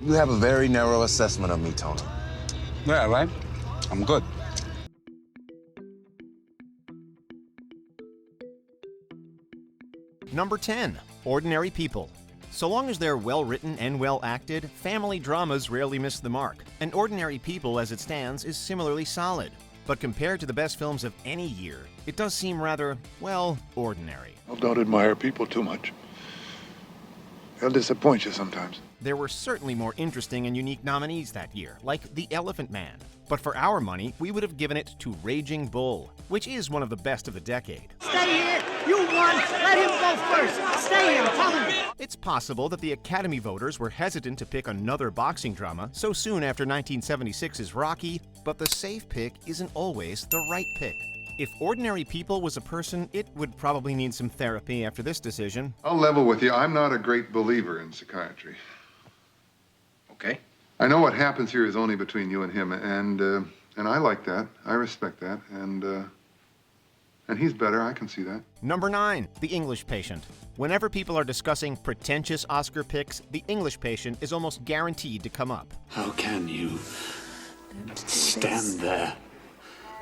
You have a very narrow assessment of me, Tony. Yeah, right? I'm good. Number 10, Ordinary People. So long as they're well-written and well-acted, family dramas rarely miss the mark, and Ordinary People, as it stands, is similarly solid. But compared to the best films of any year, it does seem rather, well, ordinary. Don't admire people too much. They'll disappoint you sometimes. There were certainly more interesting and unique nominees that year, like The Elephant Man. But for our money, we would have given it to Raging Bull, which is one of the best of the decade. Stay here! You won! Let him go first! Stay here! Tell him! It's possible that the Academy voters were hesitant to pick another boxing drama so soon after 1976's Rocky, but the safe pick isn't always the right pick. If Ordinary People was a person, it would probably need some therapy after this decision. I'll level with you. I'm not a great believer in psychiatry. Okay. I know what happens here is only between you and him, and I like that. I respect that, and he's better. I can see that. Number 9, The English Patient. Whenever people are discussing pretentious Oscar picks, The English Patient is almost guaranteed to come up. How can you stand there?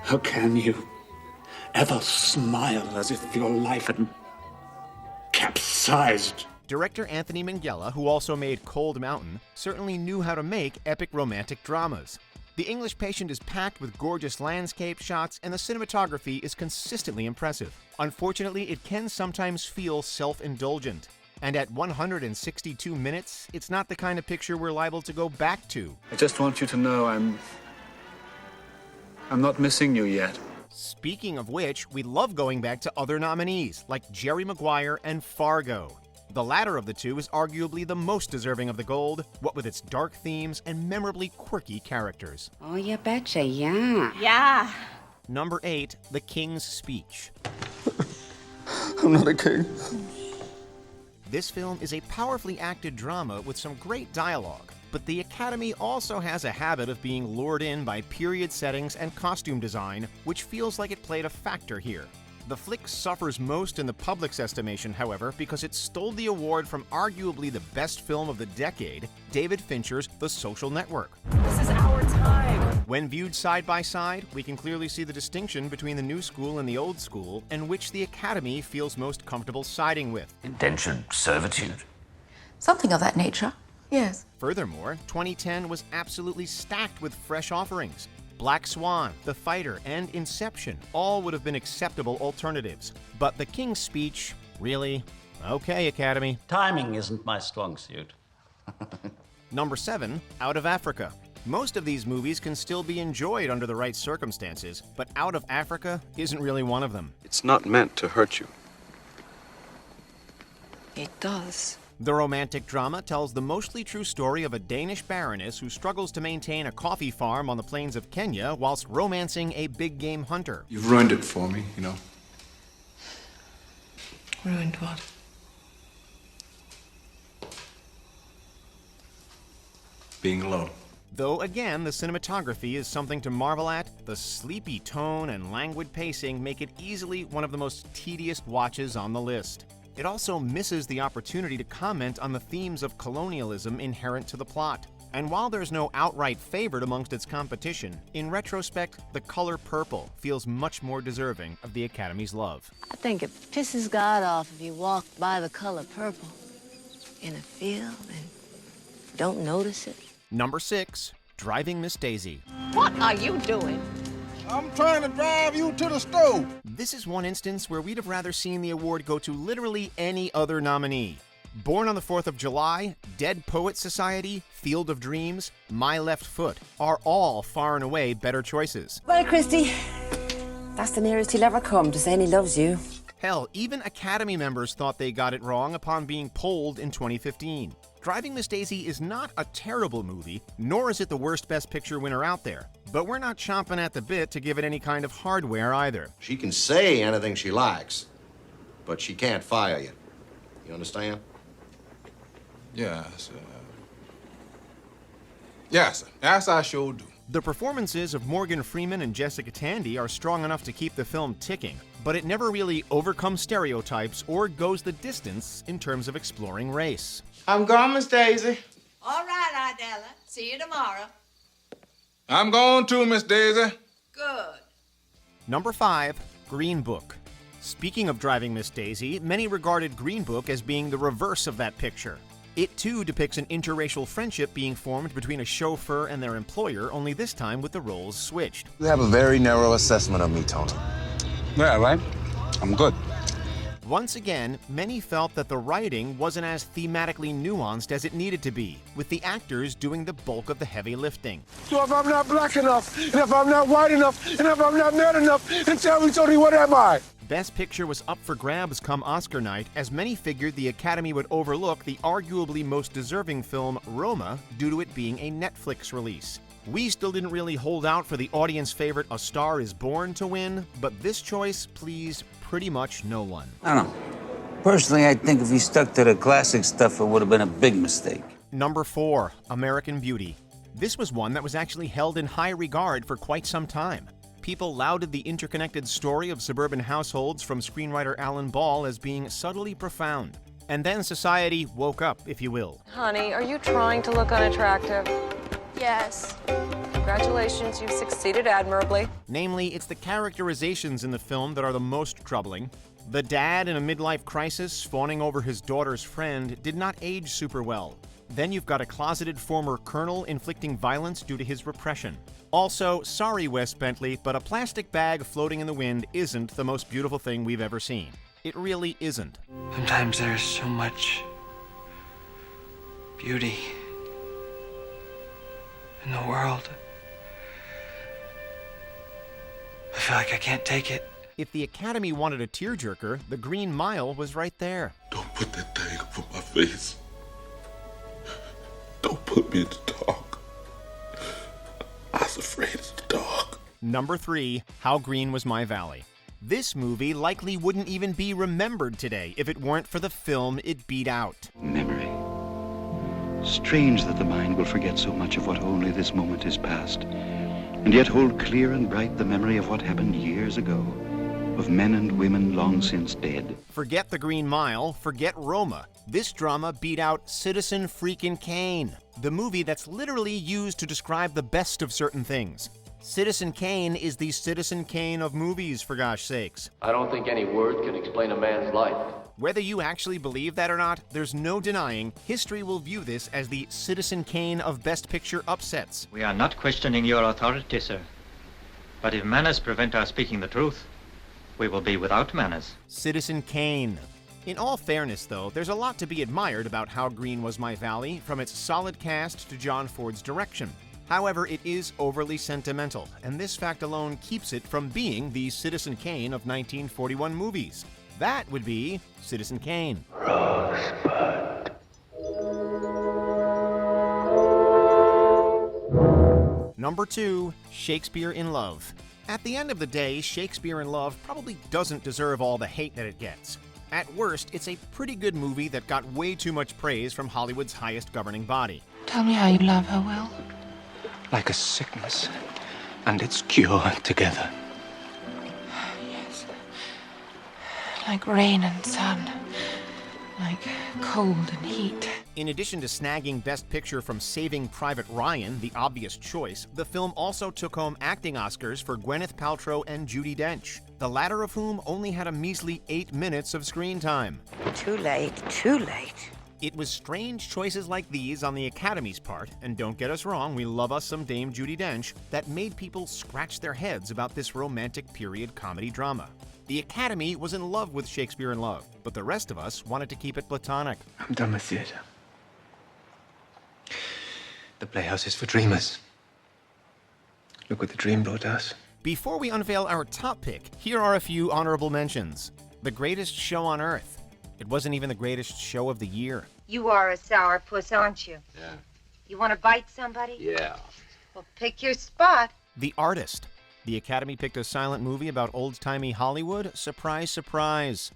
How can you ever smile as if your life had capsized? Director Anthony Minghella, who also made Cold Mountain, certainly knew how to make epic romantic dramas. The English Patient is packed with gorgeous landscape shots, and the cinematography is consistently impressive. Unfortunately, it can sometimes feel self-indulgent. And at 162 minutes, it's not the kind of picture we're liable to go back to. I just want you to know I'm not missing you yet. Speaking of which, we love going back to other nominees, like Jerry Maguire and Fargo. The latter of the two is arguably the most deserving of the gold, what with its dark themes and memorably quirky characters. Oh, you betcha, yeah. Yeah. Number 8, The King's Speech. I'm not a king. This film is a powerfully acted drama with some great dialogue, but the Academy also has a habit of being lured in by period settings and costume design, which feels like it played a factor here. The flick suffers most in the public's estimation, however, because it stole the award from arguably the best film of the decade, David Fincher's The Social Network. This is our time. When viewed side by side, we can clearly see the distinction between the new school and the old school, and which the Academy feels most comfortable siding with. Indentured servitude? Something of that nature, yes. Furthermore, 2010 was absolutely stacked with fresh offerings. Black Swan, The Fighter, and Inception all would have been acceptable alternatives. But The King's Speech, really? Okay, Academy. Timing isn't my strong suit. Number 7, Out of Africa. Most of these movies can still be enjoyed under the right circumstances, but Out of Africa isn't really one of them. It's not meant to hurt you. It does. The romantic drama tells the mostly true story of a Danish baroness who struggles to maintain a coffee farm on the plains of Kenya whilst romancing a big game hunter. You've ruined it for me, you know. Ruined what? Being alone. Though again, the cinematography is something to marvel at, the sleepy tone and languid pacing make it easily one of the most tedious watches on the list. It also misses the opportunity to comment on the themes of colonialism inherent to the plot. And while there's no outright favorite amongst its competition, in retrospect, The Color Purple feels much more deserving of the Academy's love. I think it pisses God off if you walk by the color purple in a field and don't notice it. Number 6, Driving Miss Daisy. What are you doing? I'm trying to drive you to the stove. This is one instance where we'd have rather seen the award go to literally any other nominee. Born on the 4th of July, Dead Poets Society, Field of Dreams, My Left Foot are all far and away better choices. Well, Christy, that's the nearest he'll ever come to saying he loves you. Hell, even Academy members thought they got it wrong upon being polled in 2015. Driving Miss Daisy is not a terrible movie, nor is it the worst Best Picture winner out there. But we're not chomping at the bit to give it any kind of hardware either. She can say anything she likes, but she can't fire you. You understand? Yes, yes, I sure do. The performances of Morgan Freeman and Jessica Tandy are strong enough to keep the film ticking, but it never really overcomes stereotypes or goes the distance in terms of exploring race. I'm gone, Miss Daisy. All right, Idella. See you tomorrow. I'm going too, Miss Daisy. Good. Number 5, Green Book. Speaking of driving Miss Daisy, many regarded Green Book as being the reverse of that picture. It too depicts an interracial friendship being formed between a chauffeur and their employer, only this time with the roles switched. You have a very narrow assessment of me, Tony. Yeah, right. I'm good. Once again, many felt that the writing wasn't as thematically nuanced as it needed to be, with the actors doing the bulk of the heavy lifting. So if I'm not black enough, and if I'm not white enough, and if I'm not man enough, then tell me, Tony, what am I? Best Picture was up for grabs come Oscar night, as many figured the Academy would overlook the arguably most deserving film, Roma, due to it being a Netflix release. We still didn't really hold out for the audience favorite A Star is Born to win, but this choice pleased pretty much no one. I don't know. Personally, I think if he stuck to the classic stuff, it would have been a big mistake. Number 4, American Beauty. This was one that was actually held in high regard for quite some time. People lauded the interconnected story of suburban households from screenwriter Alan Ball as being subtly profound. And then society woke up, if you will. Honey, are you trying to look unattractive? Yes. Congratulations, you've succeeded admirably. Namely, it's the characterizations in the film that are the most troubling. The dad in a midlife crisis fawning over his daughter's friend did not age super well. Then you've got a closeted former colonel inflicting violence due to his repression. Also, sorry Wes Bentley, but a plastic bag floating in the wind isn't the most beautiful thing we've ever seen. It really isn't. Sometimes there's so much beauty in the world. I feel like I can't take it. If the Academy wanted a tearjerker, The Green Mile was right there. Don't put that thing up on my face. Don't put me in the dark. I was afraid of the dark. Number 3, How Green Was My Valley. This movie likely wouldn't even be remembered today if it weren't for the film it beat out. Memory. Strange that the mind will forget so much of what only this moment is past, and yet hold clear and bright the memory of what happened years ago, of men and women long since dead. Forget The Green Mile, forget Roma. This drama beat out Citizen freaking Kane, the movie that's literally used to describe the best of certain things. Citizen Kane is the Citizen Kane of movies, for gosh sakes. I don't think any word can explain a man's life. Whether you actually believe that or not, there's no denying history will view this as the Citizen Kane of Best Picture upsets. We are not questioning your authority, sir. But if manners prevent our speaking the truth, we will be without manners. Citizen Kane. In all fairness, though, there's a lot to be admired about How Green Was My Valley, from its solid cast to John Ford's direction. However, it is overly sentimental, and this fact alone keeps it from being the Citizen Kane of 1941 movies. That would be Citizen Kane. Rosebud. Number 2, Shakespeare in Love. At the end of the day, Shakespeare in Love probably doesn't deserve all the hate that it gets. At worst, it's a pretty good movie that got way too much praise from Hollywood's highest governing body. Tell me how you love her, Will. Like a sickness and its cure together. Yes. Like rain and sun. Like cold and heat. In addition to snagging Best Picture from Saving Private Ryan, the obvious choice, the film also took home acting Oscars for Gwyneth Paltrow and Judi Dench, the latter of whom only had a measly 8 minutes of screen time. Too late, too late. It was strange choices like these on the Academy's part, and don't get us wrong, we love us some Dame Judi Dench, that made people scratch their heads about this romantic period comedy drama. The Academy was in love with Shakespeare in Love, but the rest of us wanted to keep it platonic. I'm done with theater. The playhouse is for dreamers. Look what the dream brought us. Before we unveil our top pick, here are a few honorable mentions. The Greatest Show on Earth. It wasn't even the greatest show of the year. You are a sourpuss, aren't you? Yeah. You want to bite somebody? Yeah. Well, pick your spot. The Artist. The Academy picked a silent movie about old-timey Hollywood. Surprise, surprise.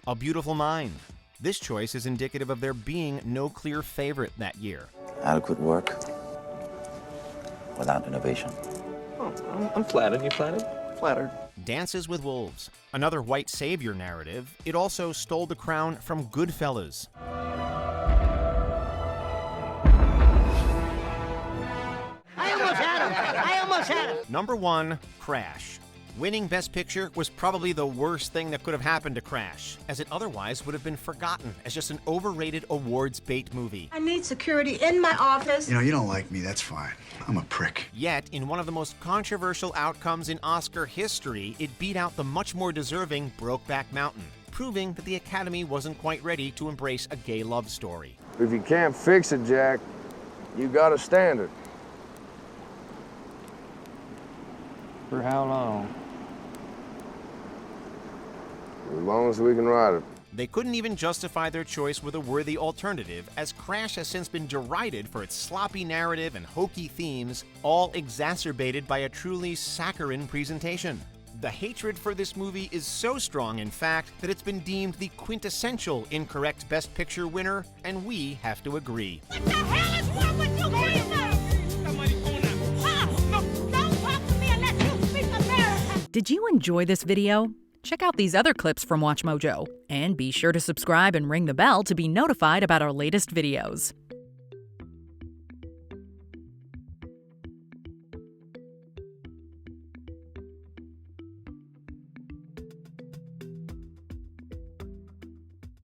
A Beautiful Mind. This choice is indicative of there being no clear favorite that year. Adequate work without innovation. Oh, I'm flattered. You flattered? Flattered. Dances with Wolves, another white savior narrative, it also stole the crown from Goodfellas. I almost had him. Number 1, Crash. Winning Best Picture was probably the worst thing that could have happened to Crash, as it otherwise would have been forgotten as just an overrated awards bait movie. I need security in my office. You know, you don't like me, that's fine. I'm a prick. Yet, in one of the most controversial outcomes in Oscar history, it beat out the much more deserving Brokeback Mountain, proving that the Academy wasn't quite ready to embrace a gay love story. If you can't fix it, Jack, you got a standard. For how long? As long as we can ride it. They couldn't even justify their choice with a worthy alternative, as Crash has since been derided for its sloppy narrative and hokey themes, all exacerbated by a truly saccharine presentation. The hatred for this movie is so strong, in fact, that it's been deemed the quintessential incorrect Best Picture winner, and we have to agree. What the hell is wrong with you, Don't talk to me unless you speak American. Did you enjoy this video? Check out these other clips from WatchMojo, and be sure to subscribe and ring the bell to be notified about our latest videos.